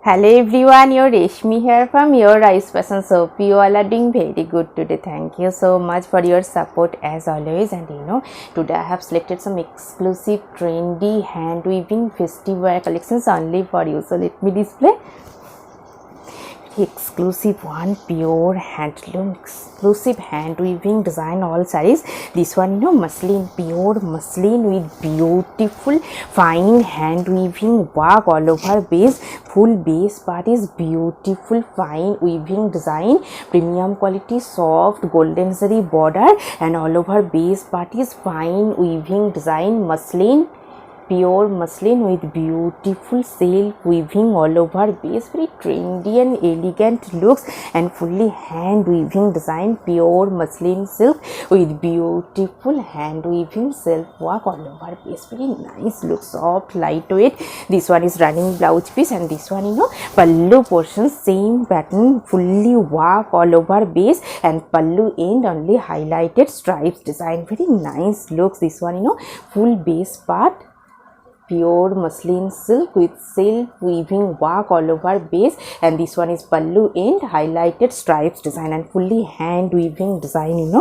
Hello everyone, your Reshmi here from Your Rice Fashion. So you all are doing very good today. Thank you so much for your support as always. And today I have selected some exclusive trendy hand weaving festive wear collections only for you. So let me display exclusive one, pure handloom, exclusive hand weaving design all sarees. This one muslin, pure muslin with beautiful fine hand weaving work all over base. Full base part is beautiful fine weaving design, premium quality soft golden zari border, and all over base part is fine weaving design, muslin, pure muslin with beautiful silk weaving all over base. Very trendy and elegant looks, and fully hand weaving design, pure muslin silk with beautiful hand weaving silk work all over base. Very nice look, soft, lightweight. This one is running blouse piece, and this one pallu portion, same pattern, fully work all over base, and pallu end only highlighted stripes design. Very nice looks. This one full base part, pure muslin silk with silk weaving work all over base, and this one is pallu end highlighted stripes design and fully hand weaving design.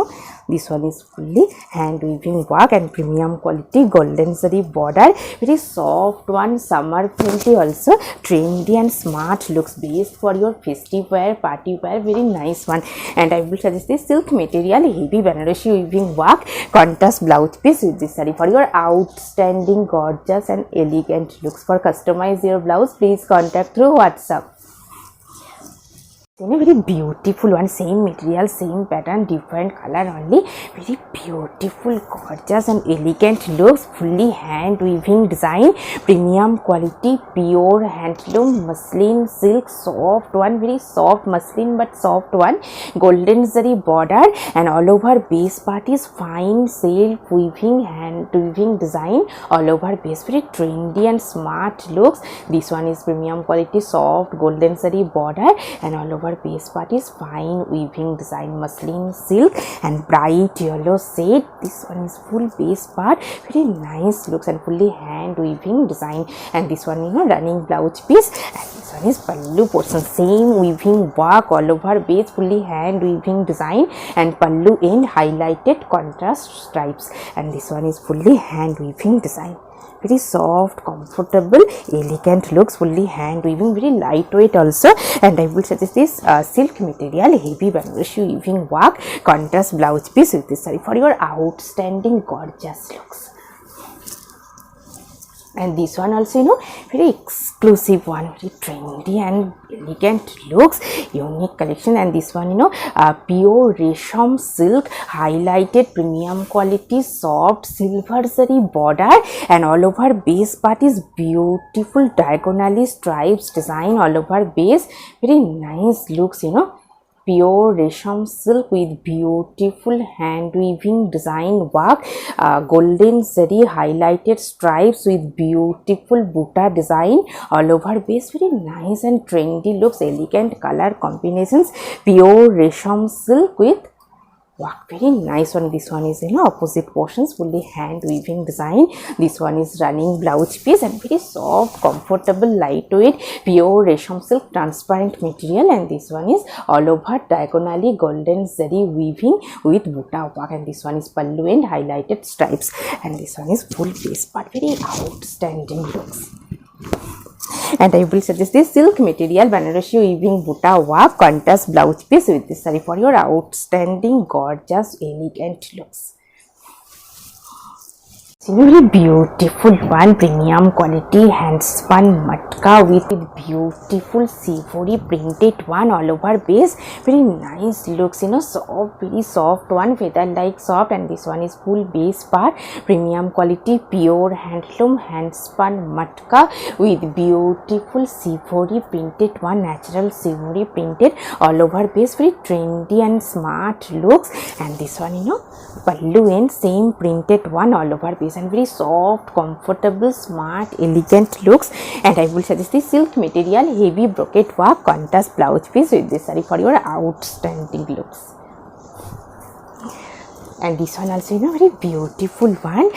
This one is fully hand weaving work and premium quality golden zari border. Very soft one, summer friendly, also trendy and smart looks, best for your festive wear, party wear. Very nice one. And I will suggest this silk material, heavy Banarasi weaving work, contrast blouse piece with this saree for your outstanding, gorgeous and elegant looks. For customize your blouse, please contact through WhatsApp. Very beautiful one, same material, same pattern, different color only. Very beautiful, gorgeous and elegant looks, fully hand weaving design, premium quality, pure handloom muslin silk, soft one, very soft muslin but soft one, golden zari border, and all over base part is fine silk weaving hand weaving design all over base. Very trendy and smart looks. This one is premium quality soft golden zari border, and all over base part is fine weaving design, muslin silk and bright yellow shade. This one is full base part, very nice looks and fully hand weaving design. And this one running blouse piece, and this one is pallu portion, same weaving work all over base, fully hand weaving design, and pallu end highlighted contrast stripes, and this one is fully hand weaving design. Very soft, comfortable, elegant looks, fully hand weaving, very lightweight also. And I will suggest this silk material, heavy Banarasi weaving work, contrast blouse piece with this saree for your outstanding, gorgeous looks. And this one also very exclusive one, very trendy and elegant looks, unique collection. And this one pure resham silk highlighted, premium quality soft silver zari border, and all over base part is beautiful diagonally stripes design all over base. Very nice looks, pure resham silk with beautiful hand weaving design work, golden zari highlighted stripes with beautiful butta design all over base. Very nice and trendy looks, elegant color combinations, pure resham silk with work. Very nice one. This one is opposite portions, fully hand weaving design. This one is running blouse piece, and very soft, comfortable, lightweight, pure resham silk transparent material. And this one is all over diagonally golden zari weaving with butta work, and this one is pallu and highlighted stripes, and this one is full base part. Very outstanding looks. And I will suggest this silk material Banarasi weaving butta work, contrast blouse piece with this saree for your outstanding, gorgeous, elegant looks. Very beautiful one, premium quality hand spun matka with beautiful savory printed one all over base. Very nice looks, soft, very soft one, feather like soft. And this one is full base part, premium quality, pure handloom hand spun matka with beautiful savory printed one, natural savory printed all over base. Very trendy and smart looks. And this one pallu and same printed one all over base, and very soft, comfortable, smart, elegant looks. And I will suggest this silk material, heavy brocade work, contrast blouse piece with this saree for your outstanding looks. And this one also, very beautiful one,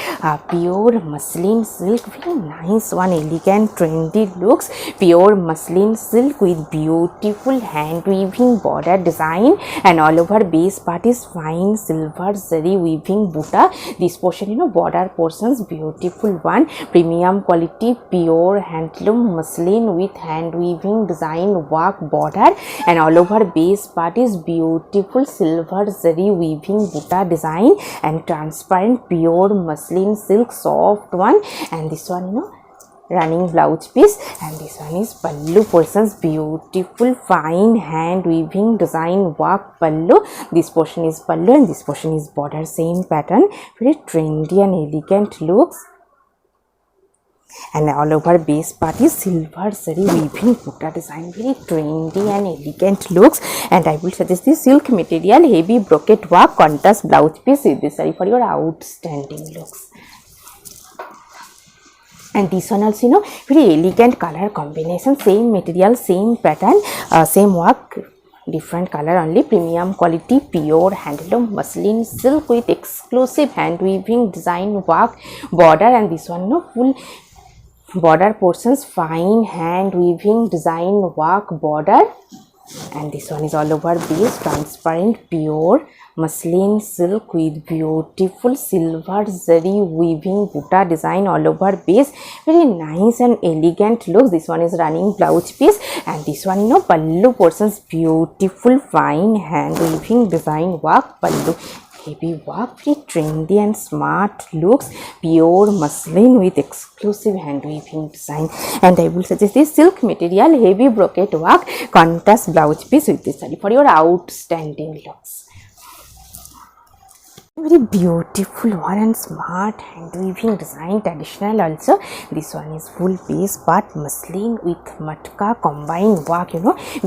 pure muslin silk, very nice one, elegant trendy looks, pure muslin silk with beautiful hand weaving border design, and all over base part is fine silver zari weaving butta. This portion, border portions, beautiful one, premium quality pure handloom muslin with hand weaving design work border, and all over base part is beautiful silver zari weaving butta design, and transparent pure muslin silk soft one. And this one, running blouse piece, and this one is pallu portions, beautiful fine hand weaving design work pallu. This portion is pallu and this portion is border, same pattern, very trendy and elegant looks. And all over base part is silver zari weaving butta design, very trendy and elegant looks. And I will suggest this silk material, heavy brocade work, contrast blouse piece with this saree for your outstanding looks. And this one also, very elegant color combination, same material, same pattern, same work, different color only, premium quality pure handloom muslin silk with exclusive hand weaving design work border. And this one, full border portions, fine hand weaving design work border. And this one is all over base, transparent pure muslin silk with beautiful silver zari weaving butta design all over base, very nice and elegant looks. This one is running blouse piece, and this one, pallu portions, beautiful fine hand weaving design work pallu, heavy work, very trendy and smart looks, pure muslin with exclusive hand weaving design. And I will suggest this silk material, heavy brocade work, contrast blouse piece with this saree for your outstanding looks. Very beautiful one and smart hand weaving design, traditional also. This one is full base part muslin with matka combined work,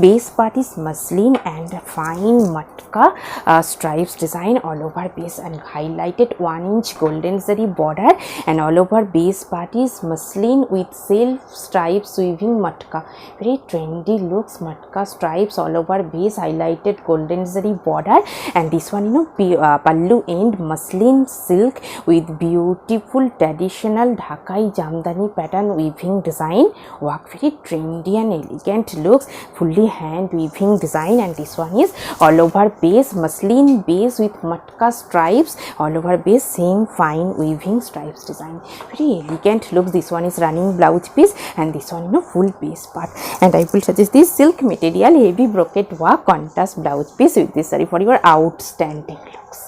base part is muslin and fine matka stripes design all over base, and highlighted 1-inch golden zari border, and all over base part is muslin with self stripes weaving matka, very trendy looks, matka stripes all over base, highlighted golden zari border. And this one, pallu end muslin silk with beautiful traditional Dhakai Jamdani pattern weaving design work, very trendy and elegant looks, fully hand weaving design. And this one is all over base muslin base with matka stripes all over base, same fine weaving stripes design, very elegant looks. This one is running blouse piece, and this one, full base part. And I will suggest this silk material, heavy brocade work, contrast blouse piece with this saree for your outstanding looks.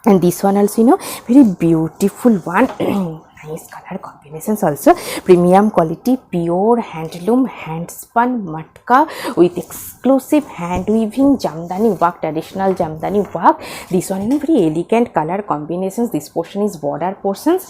And this one also, very beautiful one, nice color combinations also, premium quality pure handloom hand spun matka with exclusive hand weaving jamdani work, traditional jamdani work. This one, very elegant color combinations. This portion is border portions,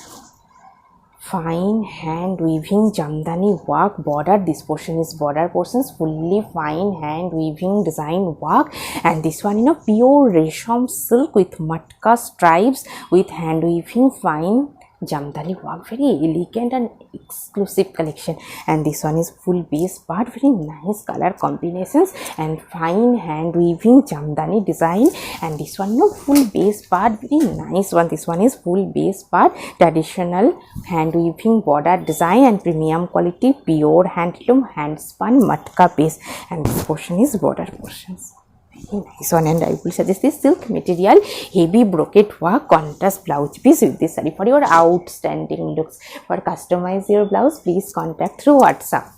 fine hand weaving jamdani work border. This portion is border portions, fully fine hand weaving design work. And this one, pure resham silk with matka stripes with hand weaving fine jamdani work, very elegant and exclusive collection. And this one is full base part, very nice color combinations and fine hand weaving jamdani design. And this one, full base part, very nice one. This one is full base part, traditional hand weaving border design, and premium quality pure handloom hand spun matka base. And this portion is border portions, very nice one. And I will suggest this silk material, heavy brocade work, contrast blouse piece with this saree for your outstanding looks. For customize your blouse, please contact through WhatsApp.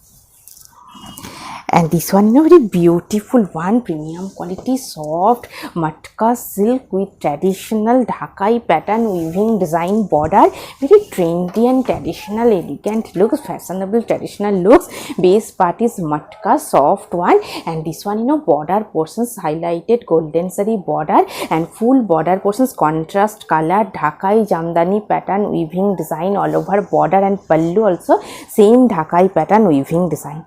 And this one, very beautiful one, premium quality soft matka silk with traditional Dhakai pattern weaving design border, very trendy and traditional elegant looks, fashionable traditional looks. Base part is matka soft one, and this one, border portions, highlighted golden zari border, and full border portions, contrast color Dhakai Jamdani pattern weaving design all over border, and pallu also same Dhakai pattern weaving design.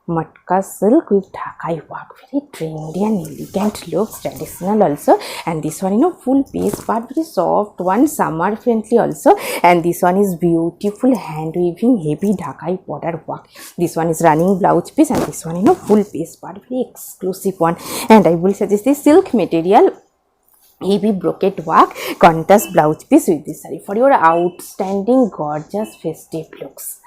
matka silk with Dhakai work, very trendy and elegant looks, traditional also. And this one, full base part, very soft one, summer friendly also. And this one is beautiful hand weaving heavy Dhakai border work. This one is running blouse piece, and this one, full base part, very exclusive one. And I will suggest this silk material heavy brocade work contrast blouse piece with this saree for your outstanding gorgeous festive looks.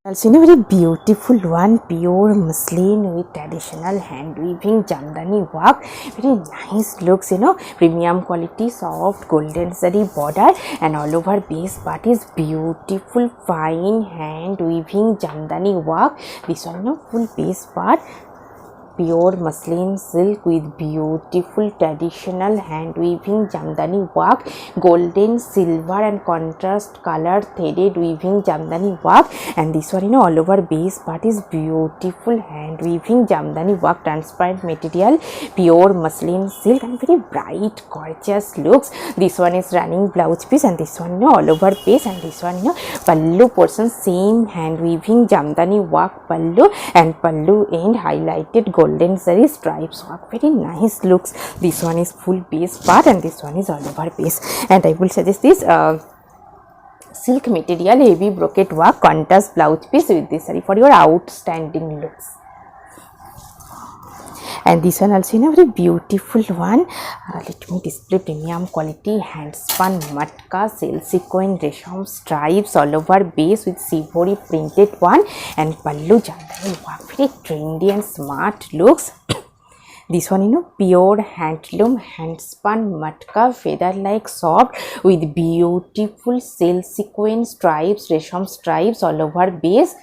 Also, very beautiful one, pure muslin with traditional hand weaving jamdani work, very nice looks, premium quality, soft golden zari border, and all over base part is beautiful fine hand weaving jamdani work. This one, full base part pure muslin silk with beautiful traditional hand weaving jamdani work, golden, silver and contrast color threaded weaving jamdani work. And this one, all over base part is beautiful hand weaving jamdani work, transparent material, pure muslin silk and very bright gorgeous looks. This one is running blouse piece, and this one, all over base. And this one, pallu portion, same hand weaving jamdani work pallu, and pallu end highlighted golden zari stripes work, very nice looks. This one is full base part, and this one is all over base. And I will suggest this silk material heavy brocade work contrast blouse piece with this saree for your outstanding looks. And this one also, very beautiful one. Let me display premium quality hand spun matka silk sequin resham stripes all over base with sivori printed one, and pallu jamdani work, very trendy and smart looks. This one, pure handloom hand spun matka feather like soft with beautiful silk sequin stripes resham stripes all over base,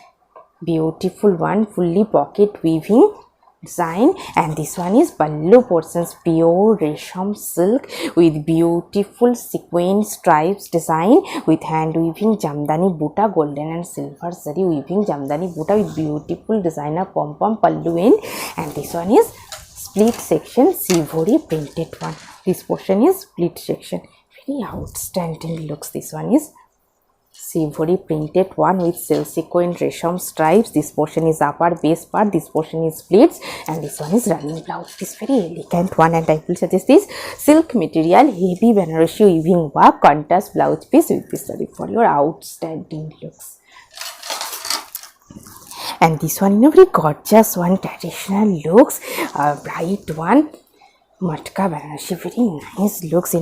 beautiful one, fully pocket weaving design. And this one is pallu portions, pure resham silk with beautiful sequin stripes design with hand weaving jamdani buta, golden and silver zari weaving jamdani buta with beautiful designer pom pom pallu end. And this one is split section sivori printed one. This portion is split section, very outstanding looks. This one is sivori printed one with silk sequin resham stripes. This portion is upper base part, this portion is splits, and this one is running blouse. This very elegant one. And I will suggest this silk material heavy Banarasi weaving work contrast blouse piece with this saree for your outstanding looks. And this one, very gorgeous one, traditional looks, bright one, matka Banarasi, very nice looks,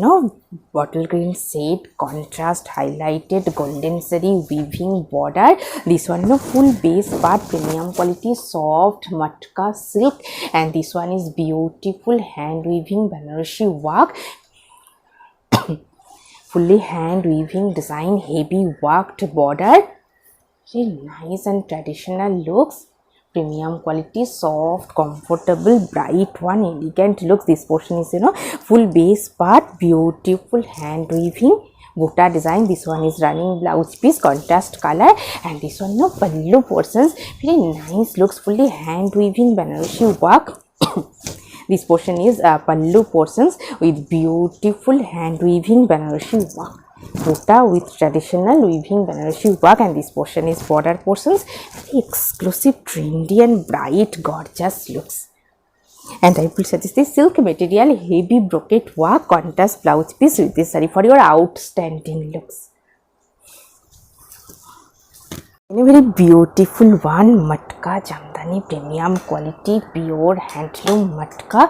bottle green shade contrast highlighted golden zari weaving border. This one, full base part premium quality soft matka silk, and this one is beautiful hand weaving Banarasi work, fully hand weaving design heavy worked border, very nice and traditional looks, premium quality soft comfortable bright one, elegant looks. This portion is full base part beautiful hand weaving buta design. This one is running blouse piece contrast color, and this one pallu portions, very nice looks, fully hand weaving Banarasi work. This portion is pallu portions with beautiful hand weaving Banarasi work, buta with traditional weaving Banarasi work. And this portion is border portions, very exclusive trendy and bright gorgeous looks. And I will suggest this silk material heavy brocade work contrast blouse piece with this saree for your outstanding looks. And a very beautiful one, matka jamdani premium quality pure handloom matka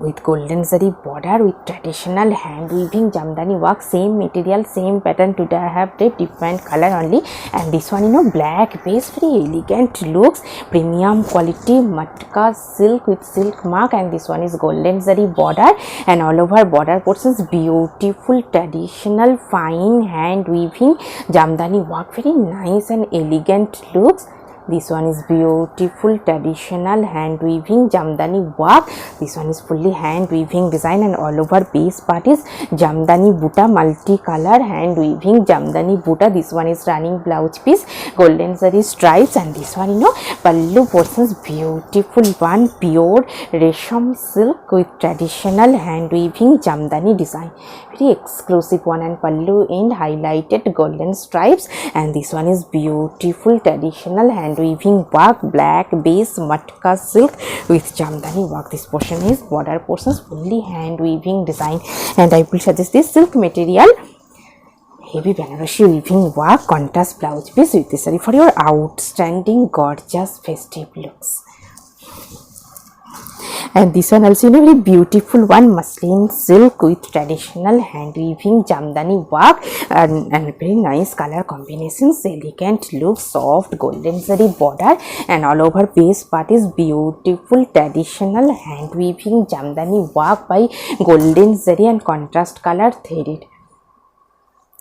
with golden zari border with traditional hand weaving jamdani work, same material same pattern. Today I have the different color only. And this one, black base, very elegant looks, premium quality matka silk with silk mark, and this one is golden zari border, and all over border portions beautiful traditional fine hand weaving jamdani work, very nice and elegant looks. This one is beautiful traditional hand weaving jamdani work. This one is fully hand weaving design, and all over base part is jamdani buta, multi-color hand weaving jamdani buta. This one is running blouse piece, golden zari stripes, and this one pallu portions, beautiful one, pure resham silk with traditional hand weaving jamdani design, very exclusive one, and pallu end highlighted golden stripes, and this one is beautiful traditional hand weaving work, black base matka silk with jamdani work. This portion is border portions, fully hand weaving design, and I will suggest this silk material, heavy Banarasi weaving work, contrast blouse piece with this saree for your outstanding gorgeous festive looks. And this one also very beautiful one, muslin silk with traditional hand weaving jamdani work, and very nice color combinations, elegant look, soft golden zari border, and all over base part is beautiful traditional hand weaving jamdani work by golden zari and contrast color threaded.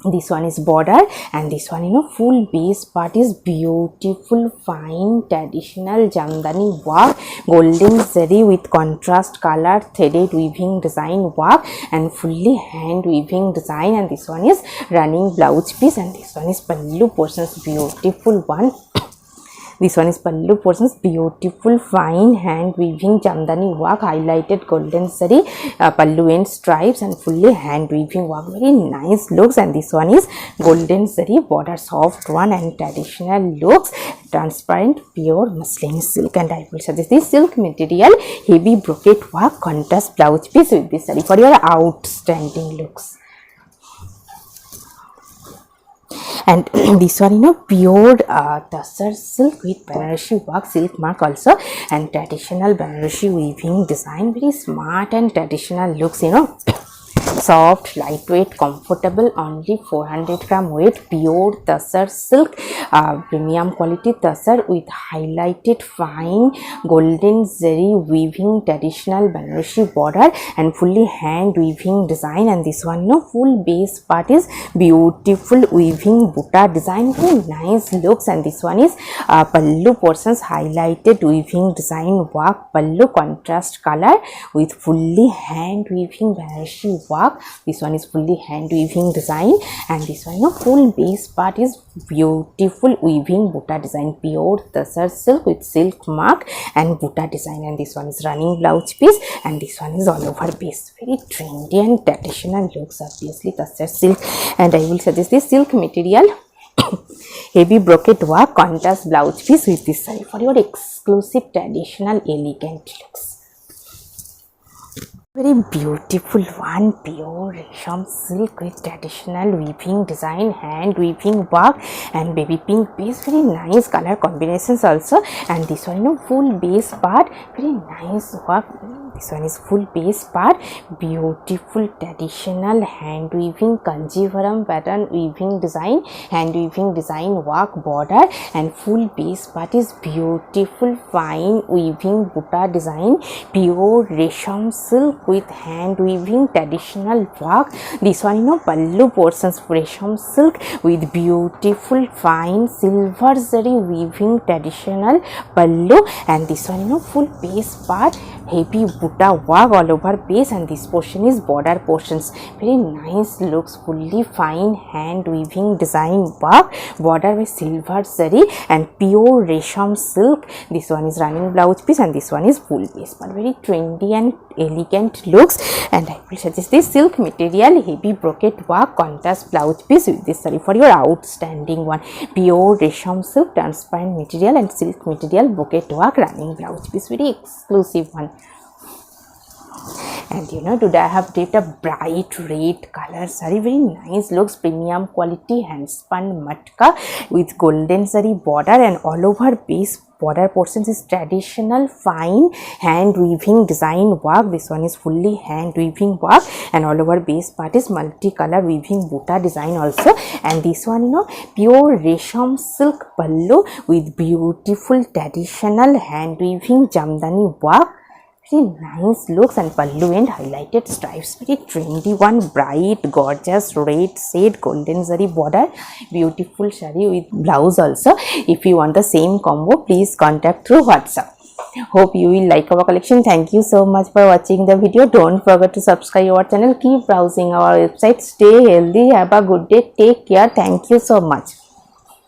This one is border, and this one full base part is beautiful fine traditional jamdani work, golden zari with contrast color threaded weaving design work, and fully hand weaving design, and this one is running blouse piece, and this one is pallu portions, beautiful one. This one is pallu portions, beautiful fine hand weaving jamdani work, highlighted golden zari, pallu end stripes, and fully hand weaving work, very nice looks. And this one is golden zari border, soft one, and traditional looks, transparent pure muslin silk. And I will suggest this silk material, heavy brocade work, contrast blouse piece with this saree for your outstanding looks. And this one pure tussar silk with Banarasi work, silk mark also, and traditional Banarasi weaving design, very smart and traditional looks, soft, lightweight, comfortable, only 400 gram weight, pure tussar silk, premium quality tussar with highlighted fine golden zari weaving traditional Banarasi border, and fully hand weaving design. And this one full base part is beautiful weaving buta design, very nice looks. And this one is pallu portions, highlighted weaving design work, pallu contrast color with fully hand weaving Banarasi work. This one is fully hand weaving design, and this one full base part is beautiful weaving buta design, pure tussar silk with silk mark and buta design. And this one is running blouse piece, and this one is all over base, very trendy and traditional looks, obviously tussar silk. And I will suggest this silk material, heavy brocade work, contrast blouse piece with this saree for your exclusive traditional elegant looks. Very beautiful one, pure resham silk with traditional weaving design, hand weaving work, and baby pink piece, very nice color combinations also. And this one full base part, very nice work. This one is full base part, beautiful traditional hand weaving kanjivaram pattern weaving design, hand weaving design work border, and full base part is beautiful fine weaving buta design, pure resham silk with hand weaving traditional work. This one pallu portions, resham silk with beautiful fine silver zari weaving traditional pallu, and this one full base part, heavy buta work all over base, and this portion is border portions, very nice looks, fully fine hand weaving design work, border with silver zari and pure resham silk. This one is running blouse piece, and this one is full base part, very trendy and elegant looks. And I will suggest this silk material, heavy brocade work, contrast blouse piece with this saree for your outstanding one, pure resham silk, transparent material, and silk material brocade work, running blouse piece, very exclusive one. And today I have dipped a bright red color saree, very nice looks, premium quality hand spun matka with golden zari border, and all over base border portions is traditional fine hand weaving design work. This one is fully hand weaving work, and all over base part is multicolor weaving buta design also. And this one pure resham silk pallu with beautiful traditional hand weaving jamdani work, very nice looks, and pallu and highlighted stripes, very trendy one, bright gorgeous red shade, golden zari border, beautiful saree with blouse also. If you want the same combo, please contact through WhatsApp. Hope you will like our collection. Thank you so much for watching the video. Don't forget to subscribe our channel. Keep browsing our website. Stay healthy. Have a good day. Take care. Thank you so much.